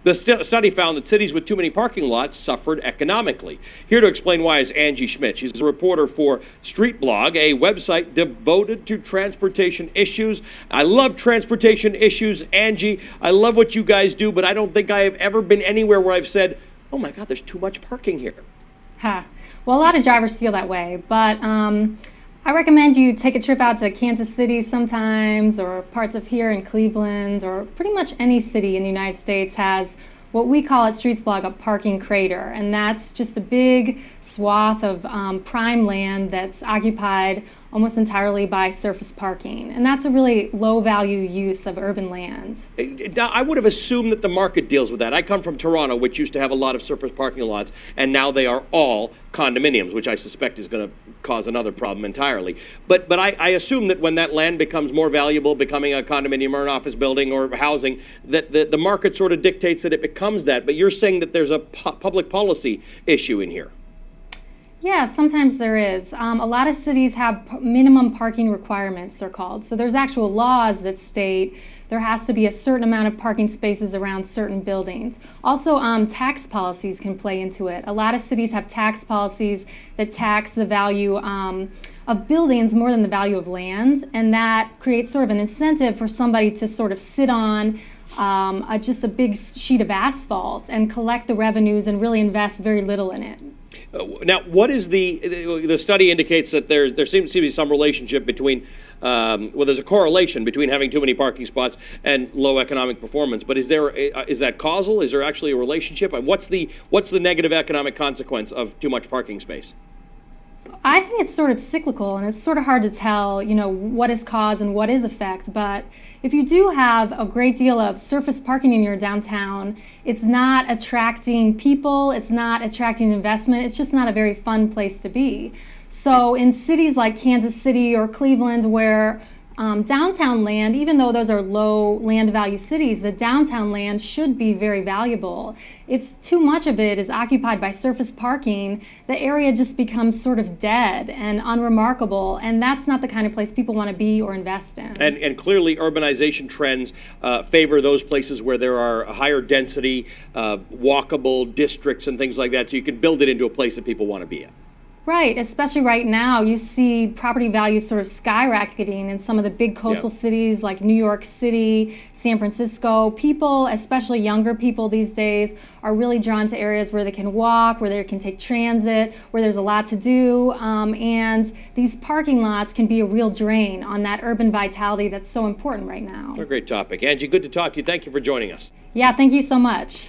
The study found that cities with too many parking lots suffered economically. Here to explain why is Angie Schmitt. She's a reporter for Street Blog, a website devoted to transportation issues. I love transportation issues, Angie. I love what you guys do, but I don't think I have ever been anywhere where I've said, oh my God, there's too much parking here. Well, a lot of drivers feel that way, but I recommend you take a trip out to Kansas City sometimes, or parts of here in Cleveland, or pretty much any city in the United States has what we call at Streets Blog a parking crater, and that's just a big swath of prime land that's occupied almost entirely by surface parking, and that's a really low value use of urban land. Now, I would have assumed that the market deals with that. I come from Toronto, which used to have a lot of surface parking lots, and now they are all condominiums, which I suspect is going to cause another problem entirely. But I assume that when that land becomes more valuable, becoming a condominium or an office building or housing, that the market sort of dictates that it becomes that. But you're saying that there's a public policy issue in here. Yeah, sometimes there is. A lot of cities have minimum parking requirements, they're called. So there's actual laws that state there has to be a certain amount of parking spaces around certain buildings. Also, tax policies can play into it. A lot of cities have tax policies that tax the value of buildings more than the value of land, and that creates sort of an incentive for somebody to sort of sit on just a big sheet of asphalt and collect the revenues and really invest very little in it. Now, what is the study indicates that there seems to be some relationship between, well, there's a correlation between having too many parking spots and low economic performance. But is that causal? Is there actually a relationship? What's the negative economic consequence of too much parking space? I think it's sort of cyclical, and it's sort of hard to tell, what is cause and what is effect. But if you do have a great deal of surface parking in your downtown, it's not attracting people, it's not attracting investment, it's just not a very fun place to be. So in cities like Kansas City or Cleveland, where downtown land, even though those are low land value cities, the downtown land should be very valuable. If too much of it is occupied by surface parking, the area just becomes sort of dead and unremarkable, and that's not the kind of place people want to be or invest in. And clearly urbanization trends favor those places where there are higher density, walkable districts and things like that, so you can build it into a place that people want to be in. Right, especially right now, you see property values sort of skyrocketing in some of the big coastal cities like New York City, San Francisco. People, especially younger people these days, are really drawn to areas where they can walk, where they can take transit, where there's a lot to do, and these parking lots can be a real drain on that urban vitality that's so important right now. What a great topic. Angie, good to talk to you. Thank you for joining us. Yeah, thank you so much.